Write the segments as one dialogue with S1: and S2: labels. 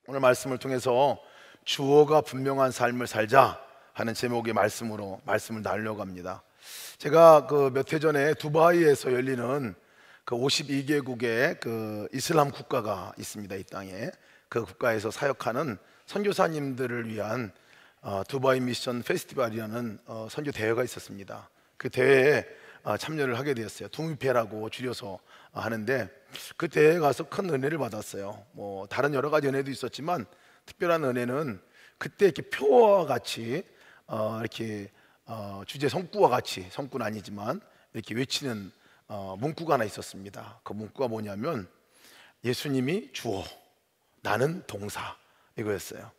S1: 오늘 말씀을 통해서 주어가 분명한 삶을 살자 하는 제목의 말씀으로 말씀을 나누려고 합니다. 제가 몇 해 전에 두바이에서 열리는 52개국의 이슬람 국가가 있습니다. 이 땅에 그 국가에서 사역하는 선교사님들을 위한 두바이 미션 페스티벌이라는 선교 대회가 있었습니다. 그 대회에 참여를 하게 되었어요. 두미페라고 줄여서 하는데 그 대회에 가서 큰 은혜를 받았어요. 뭐 다른 여러 가지 은혜도 있었지만 특별한 은혜는 그때 이렇게 표와 같이 이렇게 주제 성구와 같이, 성구는 아니지만 이렇게 외치는 문구가 하나 있었습니다. 그 문구가 뭐냐면 예수님이 주어, 나는 동사, 이거였어요.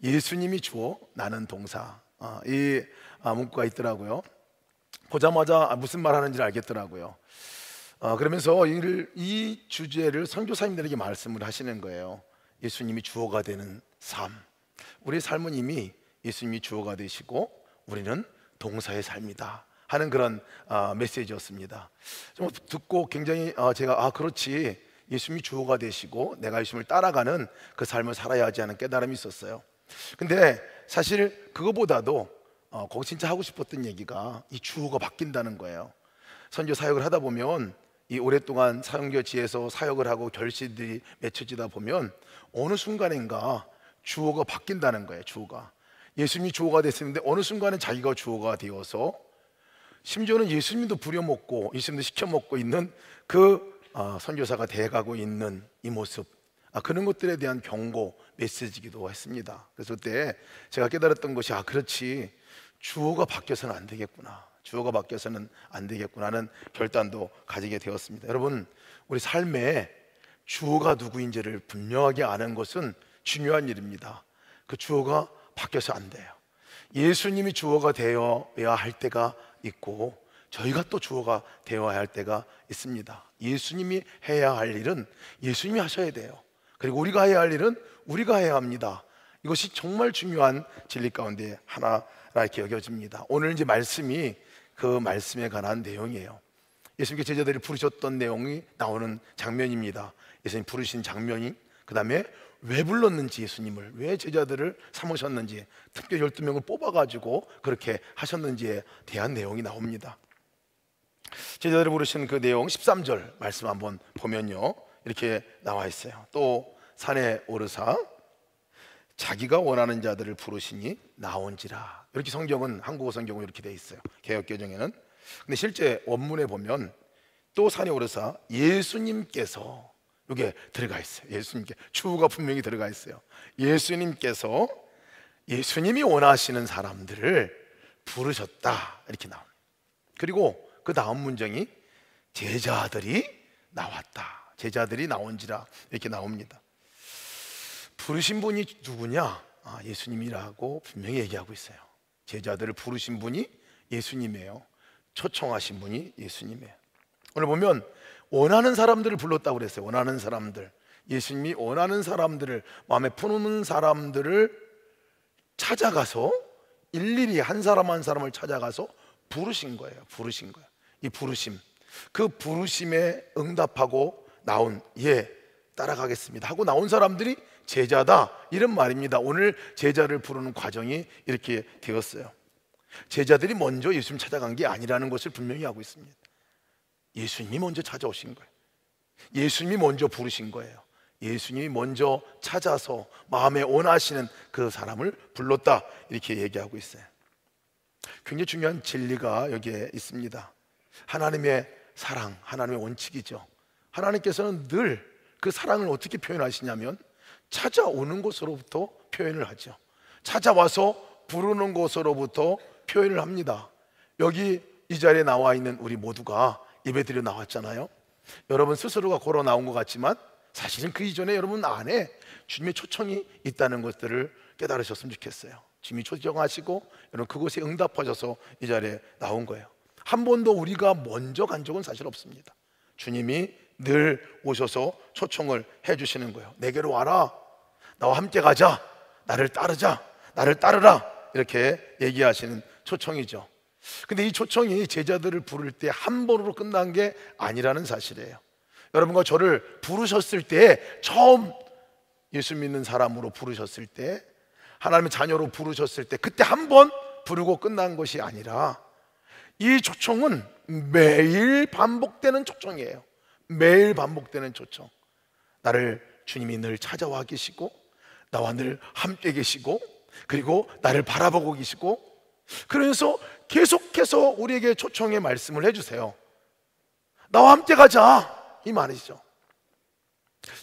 S1: 예수님이 주어, 나는 동사. 이 문구가 있더라고요. 보자마자 무슨 말 하는지 알겠더라고요. 그러면서 이 주제를 선교사님들에게 말씀을 하시는 거예요. 예수님이 주어가 되는 삶. 우리의 삶은 이미 예수님이 주어가 되시고 우리는 동사의 삶이다 하는 그런 메시지였습니다. 좀 듣고 굉장히 제가 그렇지, 예수님이 주어가 되시고 내가 예수님을 따라가는 그 삶을 살아야 하지 하는 깨달음이 있었어요. 근데 사실 그거보다도 거기 진짜 하고 싶었던 얘기가 이 주어가 바뀐다는 거예요. 선교 사역을 하다 보면 이 오랫동안 선교지에서 사역을 하고 결실들이 맺혀지다 보면 어느 순간인가 주어가 바뀐다는 거예요. 주어가, 예수님이 주어가 됐었는데 어느 순간은 자기가 주어가 되어서 심지어는 예수님도 부려먹고 예수님도 시켜먹고 있는 선교사가 돼가고 있는 이 모습, 그런 것들에 대한 경고 메시지이기도 했습니다. 그래서 그때 제가 깨달았던 것이 그렇지, 주어가 바뀌어서는 안 되겠구나, 주어가 바뀌어서는 안 되겠구나 하는 결단도 가지게 되었습니다. 여러분, 우리 삶에 주어가 누구인지를 분명하게 아는 것은 중요한 일입니다. 그 주어가 바뀌어서 안 돼요. 예수님이 주어가 되어야 할 때가 있고 저희가 또 주어가 되어야 할 때가 있습니다. 예수님이 해야 할 일은 예수님이 하셔야 돼요. 그리고 우리가 해야 할 일은 우리가 해야 합니다. 이것이 정말 중요한 진리 가운데 하나라 이렇게 여겨집니다. 오늘 이제 말씀이 그 말씀에 관한 내용이에요. 예수님께 제자들이 부르셨던 내용이 나오는 장면입니다. 예수님 부르신 장면이, 그 다음에 왜 불렀는지, 예수님을 왜 제자들을 삼으셨는지, 특별히 12명을 뽑아가지고 그렇게 하셨는지에 대한 내용이 나옵니다. 제자들을 부르신 그 내용 13절 말씀 한번 보면요, 이렇게 나와 있어요. 또 산에 오르사 자기가 원하는 자들을 부르시니 나온지라. 이렇게 성경은, 한국어 성경은 이렇게 돼 있어요, 개역개정에는. 근데 실제 원문에 보면 또 산에 오르사 예수님께서, 이게 들어가 있어요. 예수님께, 주어가 분명히 들어가 있어요. 예수님께서 예수님이 원하시는 사람들을 부르셨다, 이렇게 나옵니다. 그리고 그 다음 문장이 제자들이 나왔다, 제자들이 나온지라, 이렇게 나옵니다. 부르신 분이 누구냐? 예수님이라고 분명히 얘기하고 있어요. 제자들을 부르신 분이 예수님이에요. 초청하신 분이 예수님이에요. 오늘 보면 원하는 사람들을 불렀다고 그랬어요. 원하는 사람들, 예수님이 원하는 사람들을, 마음에 품는 사람들을 찾아가서 일일이 한 사람 한 사람을 찾아가서 부르신 거예요. 부르신 거예요. 이 부르심, 그 부르심에 응답하고 나온, 따라가겠습니다 하고 나온 사람들이 제자다, 이런 말입니다. 오늘 제자를 부르는 과정이 이렇게 되었어요. 제자들이 먼저 예수님 찾아간 게 아니라는 것을 분명히 하고 있습니다. 예수님이 먼저 찾아오신 거예요. 예수님이 먼저 부르신 거예요. 예수님이 먼저 찾아서 마음에 원하시는 그 사람을 불렀다, 이렇게 얘기하고 있어요. 굉장히 중요한 진리가 여기에 있습니다. 하나님의 사랑, 하나님의 원칙이죠. 하나님께서는 늘 그 사랑을 어떻게 표현하시냐면 찾아오는 것으로부터 표현을 하죠. 찾아와서 부르는 것으로부터 표현을 합니다. 여기 이 자리에 나와 있는 우리 모두가 예배드려 나왔잖아요. 여러분 스스로가 걸어 나온 것 같지만 사실은 그 이전에 여러분 안에 주님의 초청이 있다는 것들을 깨달으셨으면 좋겠어요. 주님이 초청하시고 여러분 그곳에 응답하셔서 이 자리에 나온 거예요. 한 번도 우리가 먼저 간 적은 사실 없습니다. 주님이 늘 오셔서 초청을 해주시는 거예요. 내게로 와라, 나와 함께 가자, 나를 따르자, 나를 따르라, 이렇게 얘기하시는 초청이죠. 근데 이 초청이 제자들을 부를 때 한 번으로 끝난 게 아니라는 사실이에요. 여러분과 저를 부르셨을 때 처음 예수 믿는 사람으로 부르셨을 때, 하나님의 자녀로 부르셨을 때 그때 한 번 부르고 끝난 것이 아니라 이 초청은 매일 반복되는 초청이에요. 매일 반복되는 초청. 나를 주님이 늘 찾아와 계시고 나와 늘 함께 계시고 그리고 나를 바라보고 계시고, 그래서 계속해서 우리에게 초청의 말씀을 해주세요. 나와 함께 가자, 이 말이죠.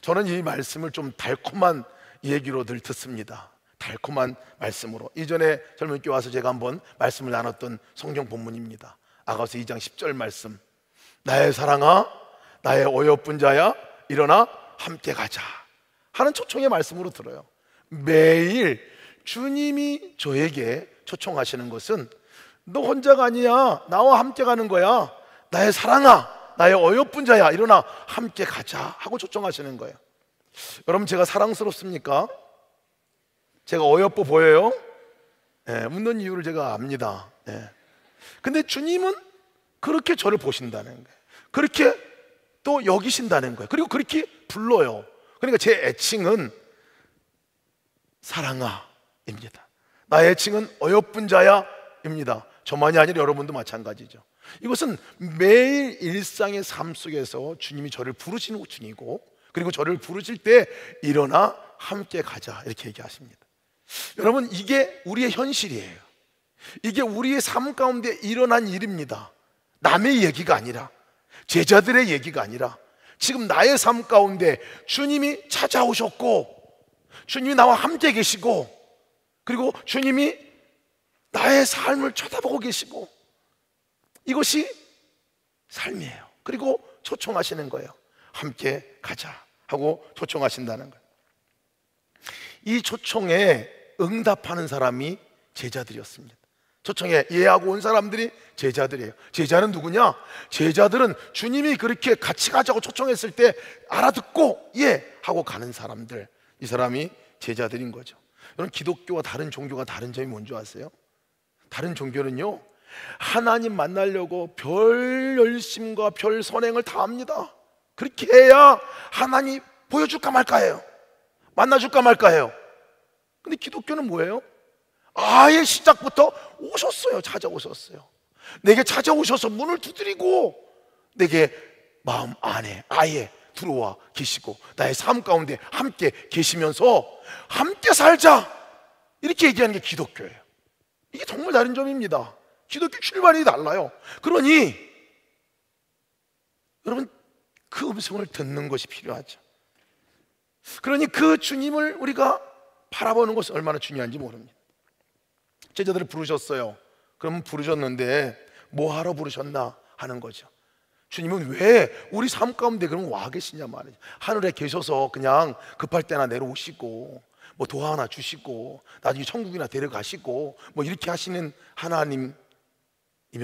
S1: 저는 이 말씀을 좀 달콤한 얘기로 늘 듣습니다. 달콤한 말씀으로. 이전에 젊은 교회 와서 제가 한번 말씀을 나눴던 성경 본문입니다. 아가서 2장 10절 말씀. 나의 사랑아, 나의 어여쁜 자야, 일어나 함께 가자 하는 초청의 말씀으로 들어요. 매일 주님이 저에게 초청하시는 것은 너 혼자가 아니야, 나와 함께 가는 거야. 나의 사랑아, 나의 어여쁜 자야, 일어나 함께 가자 하고 초청하시는 거예요. 여러분, 제가 사랑스럽습니까? 제가 어여뻐 보여요? 웃는 이유를 제가 압니다. 근데 주님은 그렇게 저를 보신다는 거예요. 그렇게 또 여기신다는 거예요. 그리고 그렇게 불러요. 그러니까 제 애칭은 사랑아입니다. 나의 애칭은 어여쁜 자야입니다. 저만이 아니라 여러분도 마찬가지죠. 이것은 매일 일상의 삶 속에서 주님이 저를 부르시는 중이고, 그리고 저를 부르실 때 일어나 함께 가자 이렇게 얘기하십니다. 여러분, 이게 우리의 현실이에요. 이게 우리의 삶 가운데 일어난 일입니다. 남의 얘기가 아니라, 제자들의 얘기가 아니라, 지금 나의 삶 가운데 주님이 찾아오셨고 주님이 나와 함께 계시고, 그리고 주님이 나의 삶을 쳐다보고 계시고, 이것이 삶이에요. 그리고 초청하시는 거예요. 함께 가자 하고 초청하신다는 거예요. 이 초청에 응답하는 사람이 제자들이었습니다. 초청에 예하고 온 사람들이 제자들이에요. 제자는 누구냐? 제자들은 주님이 그렇게 같이 가자고 초청했을 때 알아듣고 예 하고 가는 사람들, 이 사람이 제자들인 거죠. 여러분, 기독교와 다른 종교가 다른 점이 뭔지 아세요? 다른 종교는요, 하나님 만나려고 별 열심과 별 선행을 다 합니다. 그렇게 해야 하나님 보여줄까 말까 해요. 만나줄까 말까 해요. 근데 기독교는 뭐예요? 아예 시작부터 오셨어요. 찾아오셨어요. 내게 찾아오셔서 문을 두드리고 내게 마음 안에 아예 들어와 계시고 나의 삶 가운데 함께 계시면서 함께 살자 이렇게 얘기하는 게 기독교예요. 이게 정말 다른 점입니다. 기독교 출발이 달라요. 그러니 여러분, 그 음성을 듣는 것이 필요하죠. 그러니 그 주님을 우리가 바라보는 것이 얼마나 중요한지 모릅니다. 제자들을 부르셨어요. 그러면 부르셨는데 뭐 하러 부르셨나 하는 거죠. 주님은 왜 우리 삶 가운데 그럼 와 계시냐 말이죠. 하늘에 계셔서 그냥 급할 때나 내려오시고 뭐 도와 하나 주시고 나중에 천국이나 데려가시고 뭐 이렇게 하시는 하나님이면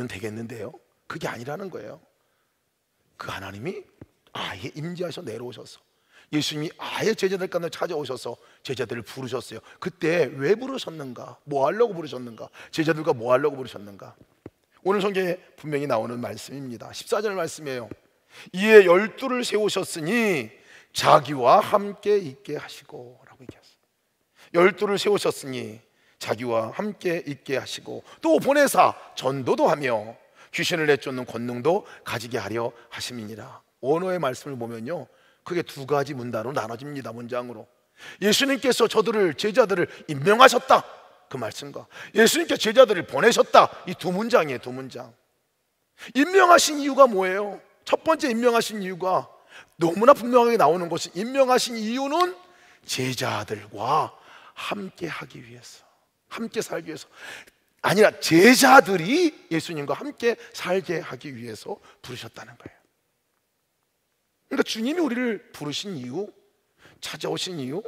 S1: 되겠는데요, 그게 아니라는 거예요. 그 하나님이 아예 임재하셔 내려오셔서 예수님이 아예 제자들 가운데 찾아오셔서 제자들을 부르셨어요. 그때 왜 부르셨는가? 뭐 하려고 부르셨는가? 제자들과 뭐 하려고 부르셨는가? 오늘 성경에 분명히 나오는 말씀입니다. 14절 말씀이에요. 이에 12를 세우셨으니 자기와 함께 있게 하시고 라고 얘기했어요. 12를 세우셨으니 자기와 함께 있게 하시고 또 보내사 전도도 하며 귀신을 내쫓는 권능도 가지게 하려 하심이니라. 원어의 말씀을 보면요, 크게 두 가지 문단으로 나눠집니다. 문장으로. 예수님께서 저들을, 제자들을 임명하셨다, 그 말씀과 예수님께서 제자들을 보내셨다, 이 두 문장이에요. 두 문장. 임명하신 이유가 뭐예요? 첫 번째 임명하신 이유가 너무나 분명하게 나오는 것은, 임명하신 이유는 제자들과 함께 하기 위해서, 함께 살기 위해서, 아니라 제자들이 예수님과 함께 살게 하기 위해서 부르셨다는 거예요. 그러니까 주님이 우리를 부르신 이유, 찾아오신 이유,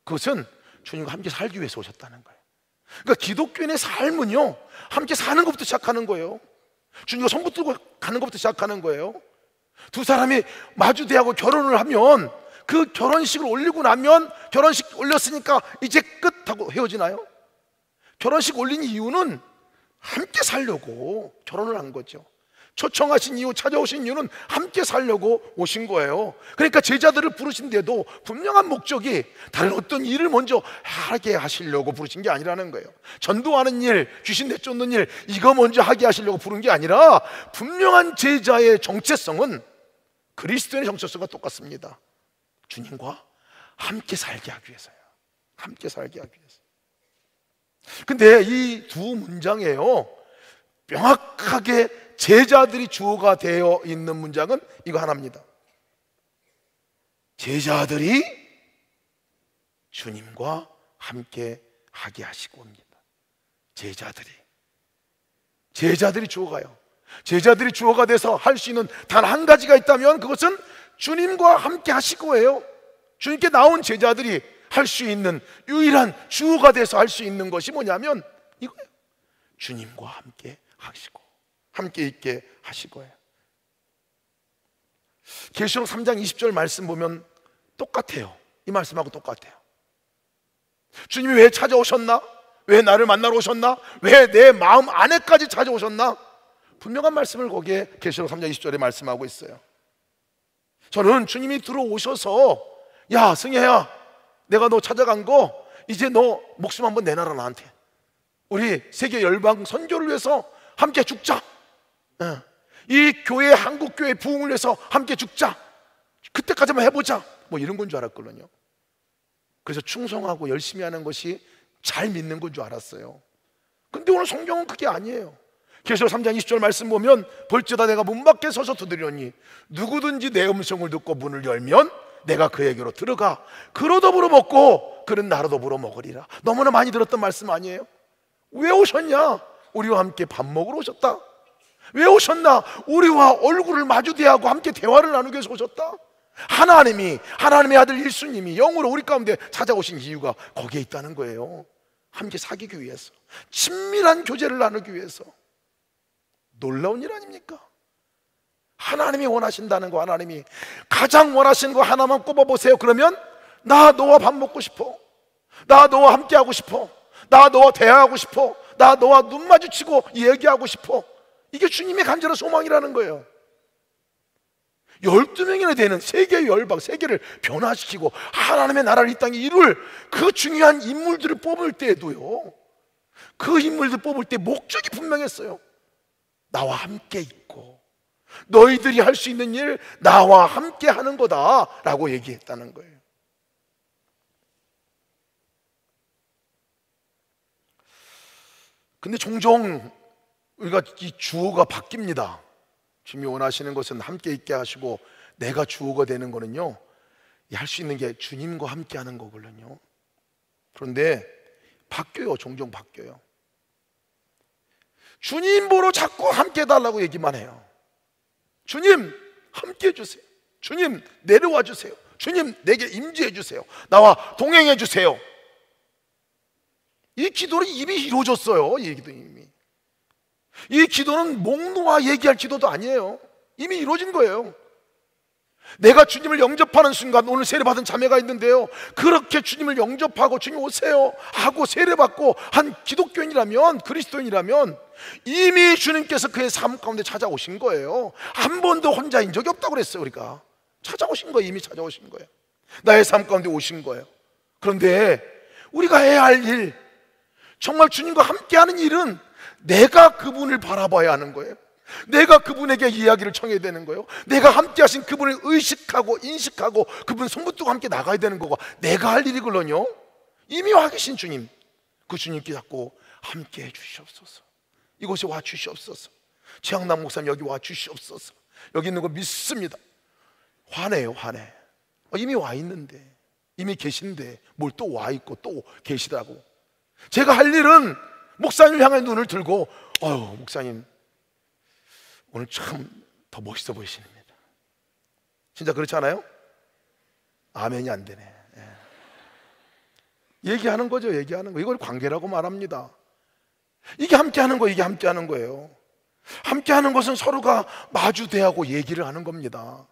S1: 그것은 주님과 함께 살기 위해서 오셨다는 거예요. 그러니까 기독교인의 삶은요, 함께 사는 것부터 시작하는 거예요. 주님과 손 붙들고 가는 것부터 시작하는 거예요. 두 사람이 마주 대하고 결혼을 하면, 그 결혼식을 올리고 나면, 결혼식 올렸으니까 이제 끝 하고 헤어지나요? 결혼식 올린 이유는 함께 살려고 결혼을 한 거죠. 초청하신 이유, 찾아오신 이유는 함께 살려고 오신 거예요. 그러니까 제자들을 부르신데도 분명한 목적이 다른 어떤 일을 먼저 하게 하시려고 부르신 게 아니라는 거예요. 전도하는 일, 귀신 내쫓는 일, 이거 먼저 하게 하시려고 부른 게 아니라 분명한 제자의 정체성은 그리스도인의 정체성과 똑같습니다. 주님과 함께 살게 하기 위해서요. 함께 살게 하기 위해서. 근데 이 두 문장에요, 명확하게 제자들이 주어가 되어 있는 문장은 이거 하나입니다. 제자들이 주님과 함께 하게 하시고 옵니다. 제자들이 주어가요. 제자들이 주어가 돼서 할 수 있는 단 한 가지가 있다면 그것은 주님과 함께 하시고예요. 주님께 나온 제자들이 할 수 있는 유일한 주어가 돼서 할 수 있는 것이 뭐냐면 이거예요. 주님과 함께 하시고 함께 있게 하시고요. 계시록 3장 20절 말씀 보면 똑같아요. 이 말씀하고 똑같아요. 주님이 왜 찾아오셨나? 왜 나를 만나러 오셨나? 왜 내 마음 안에까지 찾아오셨나? 분명한 말씀을 거기에 계시록 3장 20절에 말씀하고 있어요. 저는 주님이 들어오셔서 야 승혜야, 내가 너 찾아간 거 이제 너 목숨 한번 내놔라. 나한테 우리 세계 열방 선교를 위해서 함께 죽자. 이 교회, 한국교회 부흥을 위해서 함께 죽자. 그때까지만 해보자. 뭐 이런 건 줄 알았거든요. 그래서 충성하고 열심히 하는 것이 잘 믿는 건 줄 알았어요. 근데 오늘 성경은 그게 아니에요. 계시록 3장 20절 말씀 보면 볼지어다 내가 문 밖에 서서 두드리오니 누구든지 내 음성을 듣고 문을 열면 내가 그에게로 들어가 그로 더불어 먹고 그는 나로 더불어 먹으리라. 너무나 많이 들었던 말씀 아니에요? 왜 오셨냐? 우리와 함께 밥 먹으러 오셨다. 왜 오셨나? 우리와 얼굴을 마주대하고 함께 대화를 나누기 위해서 오셨다. 하나님의 아들 예수님이 영으로 우리 가운데 찾아오신 이유가 거기에 있다는 거예요. 함께 사귀기 위해서, 친밀한 교제를 나누기 위해서. 놀라운 일 아닙니까? 하나님이 원하신다는 거, 하나님이 가장 원하시는 거 하나만 꼽아보세요. 그러면 나 너와 밥 먹고 싶어, 나 너와 함께 하고 싶어, 나 너와 대화하고 싶어, 나 너와 눈 마주치고 얘기하고 싶어. 이게 주님의 간절한 소망이라는 거예요. 12명이나 되는 세계의 열방, 세계를 변화시키고 하나님의 나라를 이 땅에 이룰 그 중요한 인물들을 뽑을 때에도요, 그 인물들 뽑을 때 목적이 분명했어요. 나와 함께 있고 너희들이 할 수 있는 일 나와 함께 하는 거다 라고 얘기했다는 거예요. 근데 종종 우리가 이 주어가 바뀝니다. 주님이 원하시는 것은 함께 있게 하시고 내가 주어가 되는 거는요, 할 수 있는 게 주님과 함께 하는 거거든요. 그런데 바뀌어요. 종종 바뀌어요. 주님 보러 자꾸 함께 해달라고 얘기만 해요. 주님 함께 해주세요. 주님 내려와 주세요. 주님 내게 임재해 주세요. 나와 동행해 주세요. 이 기도는 이미 이루어졌어요. 이 기도는 이미. 이 기도는 목 놓아 얘기할 기도도 아니에요. 이미 이루어진 거예요. 내가 주님을 영접하는 순간, 오늘 세례받은 자매가 있는데요, 그렇게 주님을 영접하고 주님 오세요 하고 세례받고 한 기독교인이라면, 그리스도인이라면 이미 주님께서 그의 삶 가운데 찾아오신 거예요. 한 번도 혼자인 적이 없다고 그랬어요. 우리가 찾아오신 거예요. 이미 찾아오신 거예요. 나의 삶 가운데 오신 거예요. 그런데 우리가 해야 할 일, 정말 주님과 함께하는 일은 내가 그분을 바라봐야 하는 거예요. 내가 그분에게 이야기를 청해야 되는 거예요. 내가 함께 하신 그분을 의식하고 인식하고 그분 손붙들고 함께 나가야 되는 거고, 내가 할 일이걸로요. 이미 와 계신 주님, 그 주님께 자꾸 함께 해 주시옵소서. 이곳에 와 주시옵소서. 최양남 목사님 여기 와 주시옵소서. 여기 있는 거 믿습니다. 화내요, 화내. 이미 와 있는데, 이미 계신데 뭘 또 와 있고 또 계시다고. 제가 할 일은 목사님을 향해 눈을 들고, 목사님 오늘 참 더 멋있어 보이십니다. 진짜 그렇지 않아요? 아멘이 안 되네. 얘기하는 거죠. 얘기하는 거. 이걸 관계라고 말합니다. 이게 함께하는 거예요. 이게 함께하는 거예요. 함께하는 것은 서로가 마주대하고 얘기를 하는 겁니다.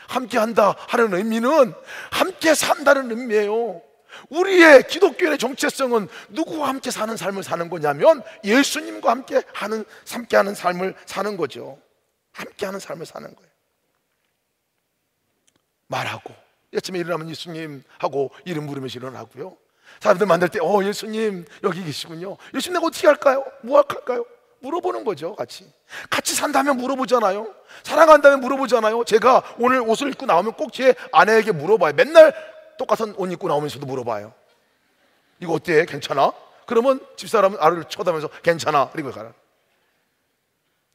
S1: 함께한다 하는 의미는 함께 산다는 의미예요. 우리의 기독교의 정체성은 누구와 함께 사는 삶을 사는 거냐면 예수님과 함께하는 삶을 사는 거죠. 함께하는 삶을 사는 거예요. 말하고 아침에 일어나면 예수님 하고 이름 부르면서 일어나고요. 사람들 만날 때 예수님 여기 계시군요. 예수님 내가 어떻게 할까요? 뭐 할까요? 물어보는 거죠. 같이 산다면 물어보잖아요. 사랑한다면 물어보잖아요. 제가 오늘 옷을 입고 나오면 꼭 제 아내에게 물어봐요. 맨날 똑같은 옷 입고 나오면서도 물어봐요. 이거 어때? 괜찮아? 그러면 집사람은 아를 쳐다보면서 괜찮아. 그리고 가라.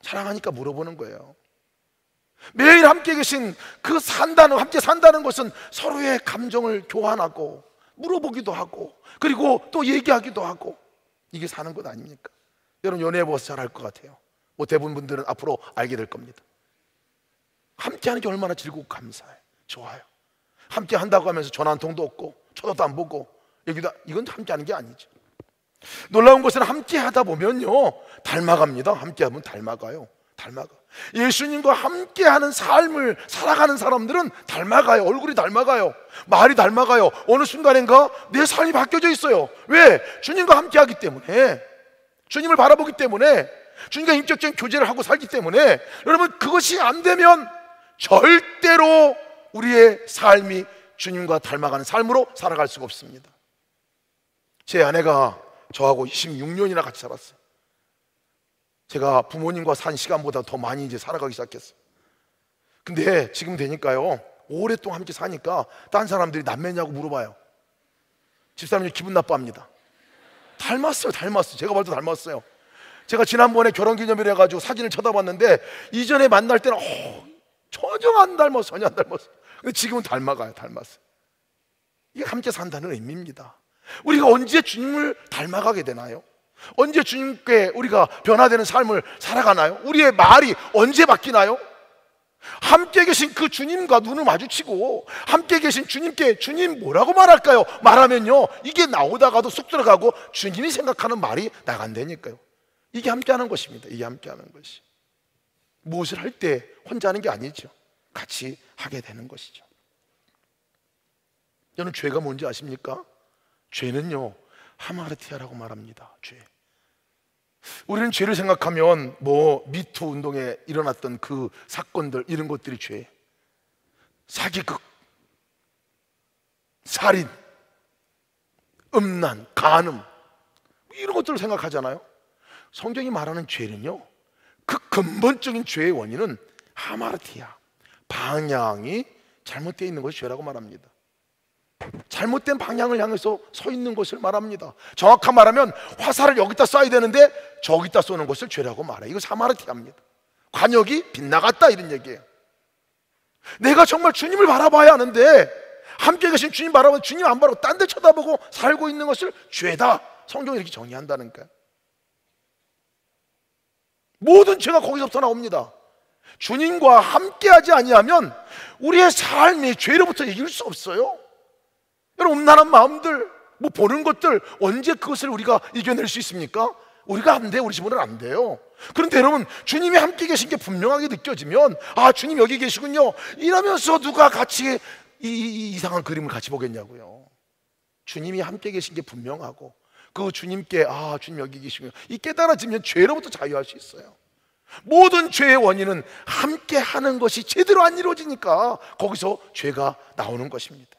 S1: 사랑하니까 물어보는 거예요. 매일 함께 계신 함께 산다는 것은 서로의 감정을 교환하고 물어보기도 하고 그리고 또 얘기하기도 하고, 이게 사는 것 아닙니까? 여러분 연애해 보셔서 잘 알 것 같아요. 대부분 분들은 앞으로 알게 될 겁니다. 함께하는 게 얼마나 즐겁고 감사해, 좋아요. 함께 한다고 하면서 전화 한 통도 없고 쳐다도 안 보고 이건 함께하는 게 아니죠. 놀라운 것은 함께 하다 보면요 닮아갑니다. 함께하면 닮아가요. 예수님과 함께하는 삶을 살아가는 사람들은 닮아가요. 얼굴이 닮아가요. 말이 닮아가요. 어느 순간인가 내 삶이 바뀌어져 있어요. 왜? 주님과 함께하기 때문에, 주님을 바라보기 때문에, 주님과 인격적인 교제를 하고 살기 때문에. 여러분 그것이 안 되면 절대로 우리의 삶이 주님과 닮아가는 삶으로 살아갈 수가 없습니다. 제 아내가 저하고 26년이나 같이 살았어요. 제가 부모님과 산 시간보다 더 많이 이제 살아가기 시작했어요. 근데 지금 되니까요 오랫동안 함께 사니까 딴 사람들이 남매냐고 물어봐요. 집사람이 기분 나빠합니다. 닮았어요. 제가 봐도 닮았어요. 제가 지난번에 결혼기념일 해가지고 사진을 쳐다봤는데 이전에 만날 때는 전혀 안 닮았어. 근데 지금은 닮았어요. 이게 함께 산다는 의미입니다. 우리가 언제 주님을 닮아가게 되나요? 언제 주님께 우리가 변화되는 삶을 살아가나요? 우리의 말이 언제 바뀌나요? 함께 계신 그 주님과 눈을 마주치고 함께 계신 주님께 주님 뭐라고 말할까요? 말하면요 이게 나오다가도 쑥 들어가고 주님이 생각하는 말이 나간다니까요. 이게 함께하는 것입니다. 이게 함께하는 것이. 무엇을 할 때 혼자 하는 게 아니죠. 같이 하게 되는 것이죠. 여러분 죄가 뭔지 아십니까? 죄는요 하마르티아라고 말합니다. 죄. 우리는 죄를 생각하면 미투 운동에 일어났던 그 사건들, 이런 것들이 죄. 사기극, 살인, 음란, 간음, 이런 것들을 생각하잖아요. 성경이 말하는 죄는요 그 근본적인 죄의 원인은 하마르티아, 방향이 잘못되어 있는 것이 죄라고 말합니다. 잘못된 방향을 향해서 서 있는 것을 말합니다. 정확한 말하면 화살을 여기다 쏴야 되는데 저기다 쏘는 것을 죄라고 말해요. 이거 하마르티아입니다. 관역이 빗나갔다, 이런 얘기예요. 내가 정말 주님을 바라봐야 하는데 함께 계신 주님 바라보면 주님 안 바라보고 딴 데 쳐다보고 살고 있는 것을 죄다, 성경이 이렇게 정의한다는 거예요. 모든 죄가 거기서부터 나옵니다. 주님과 함께하지 아니하면 우리의 삶이 죄로부터 이길 수 없어요. 여러분 음란한 마음들, 보는 것들, 언제 그것을 우리가 이겨낼 수 있습니까? 우리가 안 돼요. 우리 집안은 안 돼요. 그런데 여러분 주님이 함께 계신 게 분명하게 느껴지면 주님 여기 계시군요 이러면서 누가 같이 이상한 그림을 같이 보겠냐고요. 주님이 함께 계신 게 분명하고 그 주님께 주님 여기 계시군요 이 깨달아지면 죄로부터 자유할 수 있어요. 모든 죄의 원인은 함께 하는 것이 제대로 안 이루어지니까 거기서 죄가 나오는 것입니다.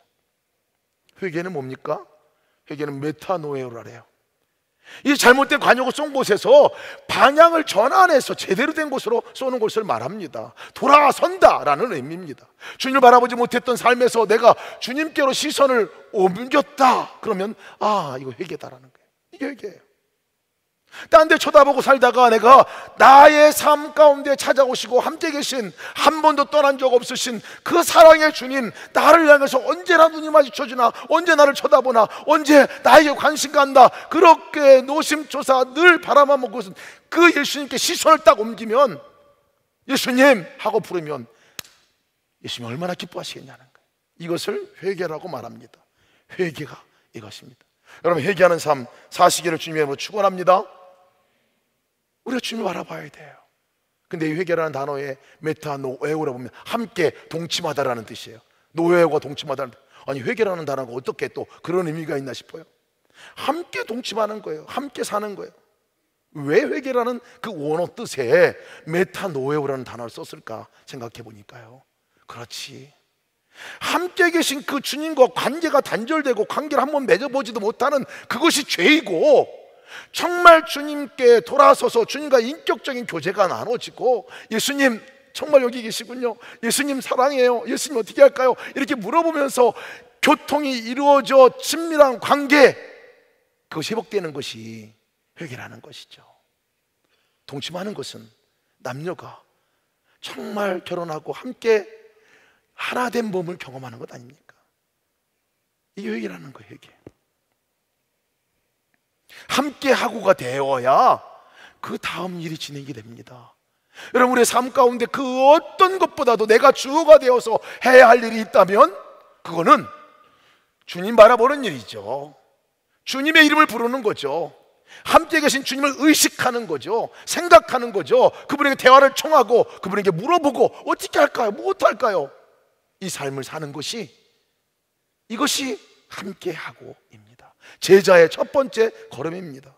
S1: 회개는 뭡니까? 회개는 메타노에오라래요. 이 잘못된 관역을 쏜 곳에서 방향을 전환해서 제대로 된 곳으로 쏘는 것을 말합니다. 돌아선다라는 의미입니다. 주님을 바라보지 못했던 삶에서 내가 주님께로 시선을 옮겼다 그러면 이거 회개다라는 거예요. 이게 회개예요. 딴 데 쳐다보고 살다가 내가 나의 삶 가운데 찾아오시고 함께 계신, 한 번도 떠난 적 없으신 그 사랑의 주님, 나를 향해서 언제나 눈이 마주쳐주나, 언제 나를 쳐다보나, 언제 나에게 관심 갖나, 그렇게 노심초사 늘 바라만 먹고 있는 그 예수님께 시선을 딱 옮기면, 예수님 하고 부르면 예수님이 얼마나 기뻐하시겠냐는 거예요. 이것을 회개라고 말합니다. 회개가 이것입니다. 여러분 회개하는 삶 사시기를 주님의 축원합니다. 우리가 주님을 바라봐야 돼요. 근데 이 회개라는 단어에 메타노에오라 보면 함께 동침하다라는 뜻이에요. 노에오가 동침하다는 뜻. 아니 회개라는 단어가 어떻게 또 그런 의미가 있나 싶어요. 함께 동침하는 거예요. 함께 사는 거예요. 왜 회개라는 그 원어 뜻에 메타노에오라는 단어를 썼을까 생각해 보니까요, 그렇지, 함께 계신 그 주님과 관계가 단절되고 관계를 한번 맺어보지도 못하는 그것이 죄이고, 정말 주님께 돌아서서 주님과 인격적인 교제가 나눠지고, 예수님 정말 여기 계시군요, 예수님 사랑해요, 예수님 어떻게 할까요? 이렇게 물어보면서 교통이 이루어져 친밀한 관계, 그것이 회복되는 것이 회개라는 것이죠. 동침하는 것은 남녀가 정말 결혼하고 함께 하나 된 몸을 경험하는 것 아닙니까? 이게 회개라는 거예요. 회개. 함께 하고가 되어야 그 다음 일이 진행이 됩니다. 여러분, 우리의 삶 가운데 그 어떤 것보다도 내가 주어가 되어서 해야 할 일이 있다면 그거는 주님 바라보는 일이죠. 주님의 이름을 부르는 거죠. 함께 계신 주님을 의식하는 거죠. 생각하는 거죠. 그분에게 대화를 청하고 그분에게 물어보고 어떻게 할까요? 무엇할까요? 이 삶을 사는 것이, 이것이 함께하고입니다. 제자의 첫 번째 걸음입니다.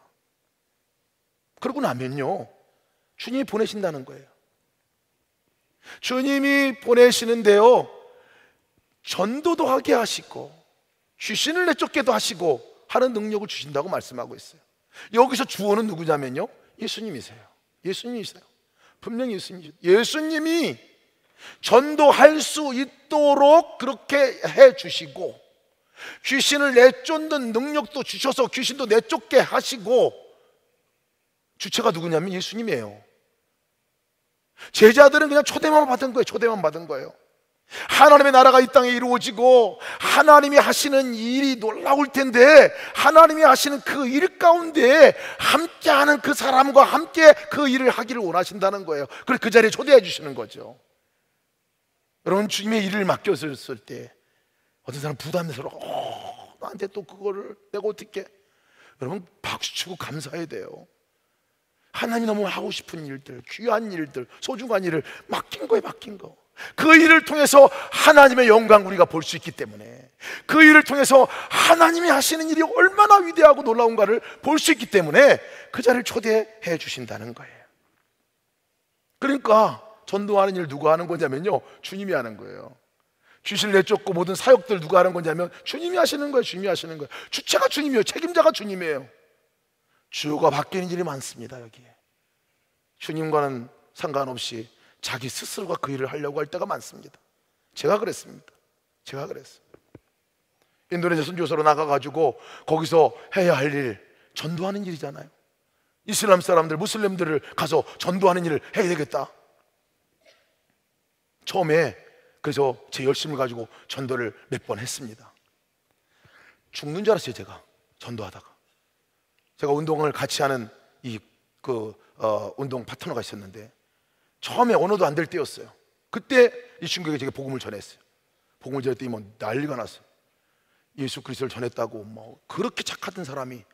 S1: 그러고 나면요, 주님이 보내신다는 거예요. 주님이 보내시는데요, 전도도 하게 하시고 귀신을 내쫓게도 하시고 하는 능력을 주신다고 말씀하고 있어요. 여기서 주어는 누구냐면요, 예수님이세요. 예수님이세요. 분명히 예수님이세요. 예수님이 전도할 수 있도록 그렇게 해 주시고, 귀신을 내쫓는 능력도 주셔서 귀신도 내쫓게 하시고, 주체가 누구냐면 예수님이에요. 제자들은 그냥 초대만 받은 거예요. 초대만 받은 거예요. 하나님의 나라가 이 땅에 이루어지고 하나님이 하시는 일이 놀라울 텐데, 하나님이 하시는 그 일 가운데 함께하는 그 사람과 함께 그 일을 하기를 원하신다는 거예요. 그래서 그 자리에 초대해 주시는 거죠. 여러분, 주님의 일을 맡겼을 때 어떤 사람 부담스러워, 나한테 또 그거를 내가 어떻게, 여러분 박수치고 감사해야 돼요. 하나님이 너무 하고 싶은 일들, 귀한 일들, 소중한 일을 맡긴 거예요. 맡긴 거. 그 일을 통해서 하나님의 영광 우리가 볼 수 있기 때문에, 그 일을 통해서 하나님이 하시는 일이 얼마나 위대하고 놀라운가를 볼 수 있기 때문에 그 자리를 초대해 주신다는 거예요. 그러니까 전도하는 일 누가 하는 거냐면요, 주님이 하는 거예요. 귀신을 내쫓고 모든 사역들 누가 하는 거냐면 주님이 하시는 거예요. 주님이 하시는 거예요. 주체가 주님이에요. 책임자가 주님이에요. 주어가 바뀌는 일이 많습니다. 여기에 주님과는 상관없이 자기 스스로가 그 일을 하려고 할 때가 많습니다. 제가 그랬습니다. 제가 그랬어요. 인도네시아 선교사로 나가가지고 거기서 해야 할 일, 전도하는 일이잖아요. 이슬람 사람들, 무슬림들을 가서 전도하는 일을 해야 되겠다. 처음에 그래서 제 열심을 가지고 전도를 몇 번 했습니다. 죽는 줄 알았어요. 제가 전도하다가. 제가 운동을 같이 하는 운동 파트너가 있었는데, 처음에 언어도 안 될 때였어요. 그때 이 친구에게 제가 복음을 전했어요. 복음을 전했더니 뭐 난리가 났어요. 예수 그리스도를 전했다고 뭐 그렇게 착하던 사람이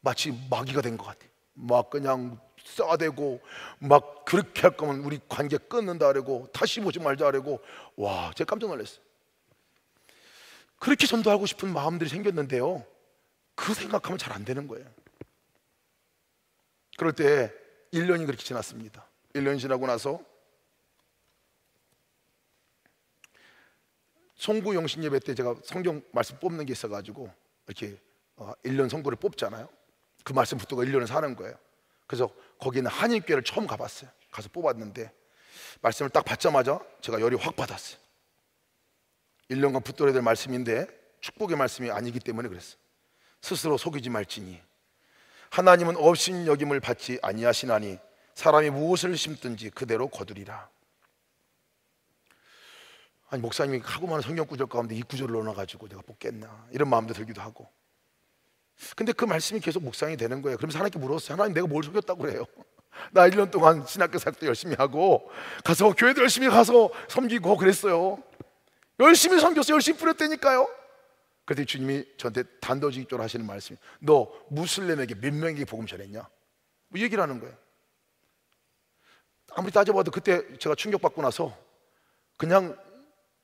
S1: 마치 마귀가 된 것 같아요. 막 그냥 싸대고 막 그렇게 할 거면 우리 관계 끊는다 그러고 다시 보지 말자 그러고, 와, 제가 깜짝 놀랐어요. 그렇게 전도하고 싶은 마음들이 생겼는데요, 그 생각하면 잘 안 되는 거예요. 그럴 때 1년이 그렇게 지났습니다. 1년이 지나고 나서 송구 영신 예배 때 제가 성경 말씀 뽑는 게 있어가지고 이렇게 1년 성구를 뽑잖아요. 그 말씀 붙들고 1년을 사는 거예요. 그래서 거기는 한인교회를 처음 가봤어요. 가서 뽑았는데 말씀을 딱 받자마자 제가 열이 확 받았어요. 1년간 붙들어야 될 말씀인데 축복의 말씀이 아니기 때문에 그랬어요. 스스로 속이지 말지니 하나님은 업신여김을 받지 아니하시나니 사람이 무엇을 심든지 그대로 거두리라. 아니, 목사님이 하고 많은 성경 구절 가운데 이 구절을 넣어가지고 내가 뽑겠나, 이런 마음도 들기도 하고. 근데 그 말씀이 계속 묵상이 되는 거예요. 그러면서 하나님께 물었어요. 하나님, 내가 뭘 속였다고 그래요? 나 1년 동안 신학교 사역도 열심히 하고 가서 교회도 열심히 가서 섬기고 그랬어요. 열심히 섬겼어요. 열심히 뿌렸다니까요. 그랬더니 주님이 저한테 단도직입적으로 하시는 말씀이, 너 무슬림에게 몇 명에게 복음 전했냐? 뭐 얘기를 하는 거예요. 아무리 따져봐도 그때 제가 충격받고 나서 그냥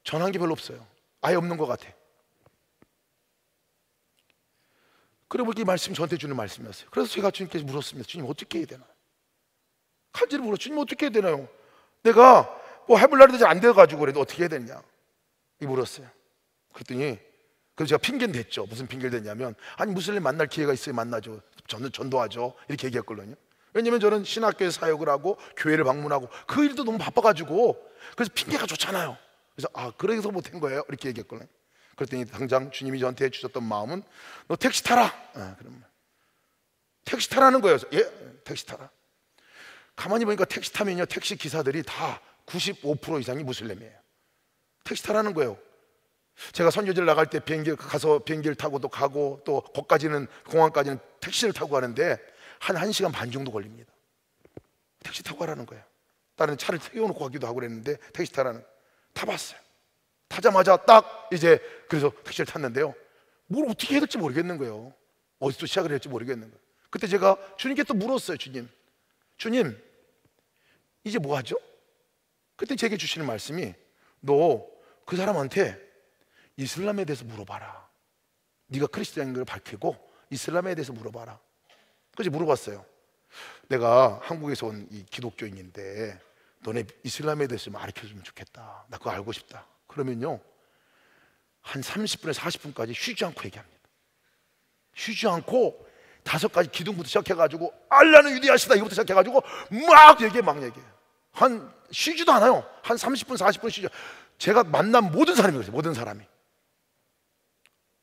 S1: 전한 게 별로 없어요. 아예 없는 것 같아. 그리고 이 말씀이 저한테 주는 말씀이었어요. 그래서 제가 주님께 물었습니다. 주님, 어떻게 해야 되나? 칼질을 물어. 주님, 어떻게 해야 되나요? 내가 뭐 해볼 날이 안 돼가지고 그래도 어떻게 해야 되냐? 이 물었어요. 그랬더니 그래서 제가 핑계는 댔죠. 무슨 핑계를 댔냐면, 아니 무슬림 만날 기회가 있어야 만나죠. 저는 전도하죠. 이렇게 얘기했거든요. 왜냐면 저는 신학교에 사역을 하고 교회를 방문하고 그 일도 너무 바빠가지고, 그래서 핑계가 좋잖아요. 그래서 그래서 못한 거예요. 이렇게 얘기했거든요. 그랬더니 당장 주님이 저한테 주셨던 마음은, 너 택시 타라. 그러면 택시 타라는 거예요. 예, 택시 타라. 가만히 보니까 택시 타면요, 택시 기사들이 다 95% 이상이 무슬림이에요. 택시 타라는 거예요. 제가 선교지를 나갈 때 비행기를 타고 또 가고, 또 거기까지는, 공항까지는 택시를 타고 가는데 한 1시간 반 정도 걸립니다. 택시 타고 가라는 거예요. 다른 차를 태워놓고 가기도 하고 그랬는데 택시 타라는 거예요. 타봤어요. 타자마자 딱 이제 그래서 택시를 탔는데요, 뭘 어떻게 해야 될지 모르겠는 거예요. 어디서 시작을 해야 될지 모르겠는 거예요. 그때 제가 주님께 또 물었어요. 주님 이제 뭐 하죠? 그때 제게 주시는 말씀이, 너 그 사람한테 이슬람에 대해서 물어봐라. 네가 크리스찬인 걸 밝히고 이슬람에 대해서 물어봐라. 그래서 물어봤어요. 내가 한국에서 온 이 기독교인인데 너네 이슬람에 대해서 좀 가르쳐주면 좋겠다. 나 그거 알고 싶다. 그러면요, 한 30분에서 40분까지 쉬지 않고 얘기합니다. 쉬지 않고 5가지 기둥부터 시작해가지고 알라는 위대하시다 이거부터 시작해가지고 막 얘기해. 한 쉬지도 않아요. 한 30분 40분 쉬죠. 제가 만난 모든 사람이 그랬어요. 모든 사람이.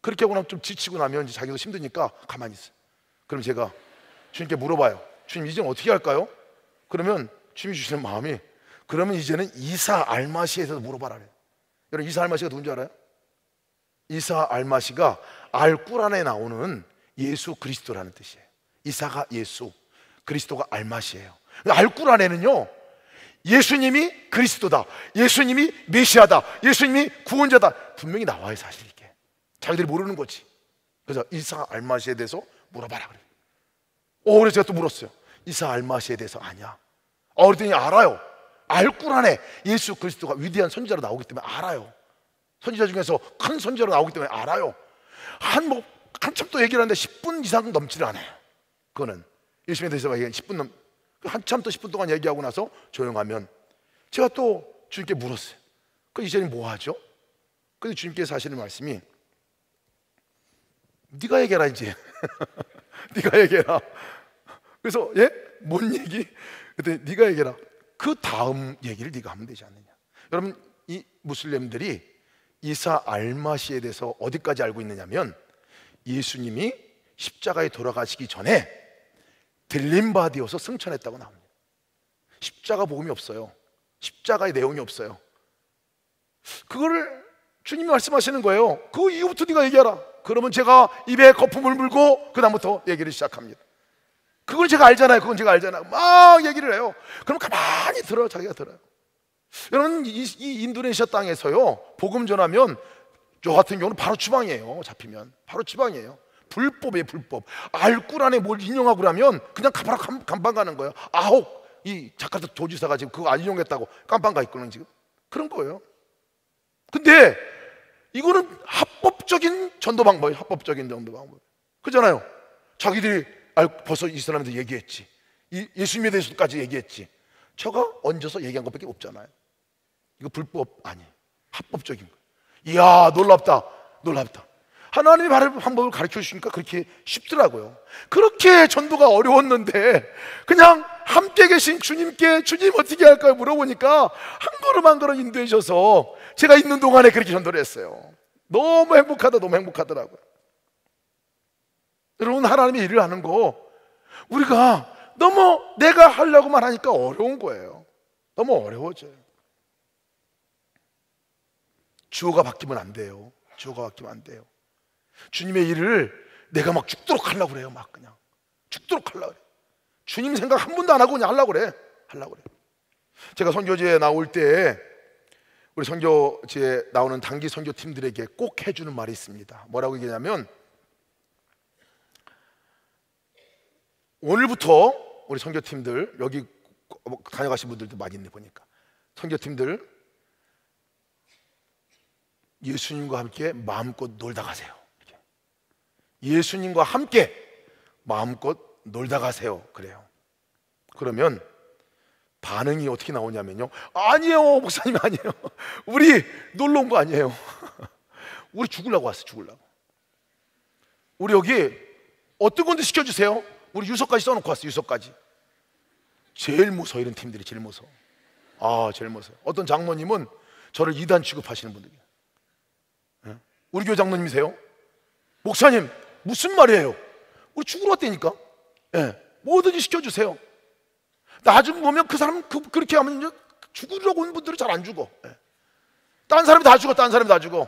S1: 그렇게 하고 나면 좀 지치고 나면 이제 자기도 힘드니까 가만히 있어요. 그럼 제가 주님께 물어봐요. 주님, 이제는 어떻게 할까요? 그러면 주님이 주시는 마음이, 그러면 이제는 이사 알마시에 대해서 물어봐라 그래요. 여러분, 이사 알마시가 누군지 알아요? 이사 알마시가 알꾸란에 나오는 예수 그리스도라는 뜻이에요. 이사가 예수, 그리스도가 알마시예요. 알꾸란에는요, 예수님이 그리스도다, 예수님이 메시아다, 예수님이 구원자다 분명히 나와요. 사실 이게 자기들이 모르는 거지. 그래서 이사 알마시에 대해서 물어봐라 그래요. 그래서 제가 또 물었어요. 이사 알마시에 대해서 아냐? 그랬더니 알아요. 알꾸란에 예수 그리스도가 위대한 선지자로 나오기 때문에 알아요. 선지자 중에서 큰 선지자로 나오기 때문에 알아요. 한참 또 얘기를 하는데 10분 이상 넘지를 않아요. 그거는 예수님에 대해서 10분 한참 또 10분 동안 얘기하고 나서 조용하면 제가 또 주님께 물었어요. 이제는 뭐 하죠? 근데 주님께서 하시는 말씀이, 네가 얘기해라 이제. 네가 얘기해라. 그래서 뭔 얘기? 그랬더니 네가 얘기해라. 그 다음 얘기를 네가 하면 되지 않느냐. 여러분, 이 무슬림들이 이사 알마시에 대해서 어디까지 알고 있느냐면, 예수님이 십자가에 돌아가시기 전에 들린 바 되어서 승천했다고 나옵니다. 십자가 복음이 없어요. 십자가의 내용이 없어요. 그거를 주님이 말씀하시는 거예요. 그 이후부터 네가 얘기하라. 그러면 제가 입에 거품을 물고 그 다음부터 얘기를 시작합니다. 그걸 제가 알잖아요. 그건 제가 알잖아요. 막 얘기를 해요. 그럼 가만히 들어요. 자기가 들어요. 여러분, 이 인도네시아 땅에서요, 복음 전하면 저 같은 경우는 바로 추방이에요. 잡히면 바로 추방이에요. 불법이에요. 불법. 알꾸란에 뭘 인용하고 그러면 그냥 바로 감방 가는 거예요. 이 자카르타 도지사가 지금 그거 안 인용했다고 깜빵 가 있거든 지금. 그런 거예요. 근데 이거는 합법적인 전도 방법이에요. 합법적인 전도 방법. 그잖아요. 자기들이 벌써 이슬람에서 얘기했지. 예수님에 대해서까지 얘기했지. 저가 얹어서 얘기한 것밖에 없잖아요. 이거 불법 아니에요. 합법적인 거예요. 이야, 놀랍다. 하나님이 방법을 가르쳐 주시니까 그렇게 쉽더라고요. 그렇게 전도가 어려웠는데 그냥 함께 계신 주님께 주님 어떻게 할까요? 물어보니까 한 걸음 한 걸음 인도해 주셔서 제가 있는 동안에 그렇게 전도를 했어요. 너무 행복하더라고요. 여러분, 하나님이 일을 하는 거 우리가 너무 내가 하려고만 하니까 어려운 거예요. 너무 어려워져요. 주어가 바뀌면 안 돼요. 주님의 일을 내가 막 죽도록 하려고 그래요. 막 그냥 죽도록 하려고 그래요. 주님 생각 한 번도 안 하고 그냥 하려고 그래. 제가 선교지에 나올 때 우리 선교지에 나오는 단기 선교팀들에게 꼭 해주는 말이 있습니다. 뭐라고 얘기하냐면, 오늘부터 우리 선교팀들, 여기 다녀가신 분들도 많이 있네 보니까, 선교팀들 예수님과 함께 마음껏 놀다 가세요. 예수님과 함께 마음껏 놀다 가세요. 그래요. 그러면 반응이 어떻게 나오냐면요, 아니에요 목사님, 아니에요. 우리 놀러 온 거 아니에요. 우리 죽으려고 왔어요. 죽으려고. 우리 여기 어떤 건데 시켜주세요. 우리 유서까지 써놓고 왔어요. 유서까지. 제일 무서워. 이런 팀들이 제일 무서워. 제일 무서워. 어떤 장모님은 저를 이단 취급하시는 분들이에요. 우리 교회 장로님이세요? 목사님 무슨 말이에요? 우리 죽으러 왔다니까. 뭐든지 시켜주세요. 나중에 보면 그 사람 그렇게 하면 죽으려고 온 분들은 잘 안 죽어. 딴 사람이 다 죽어. 딴 사람이 다 죽어.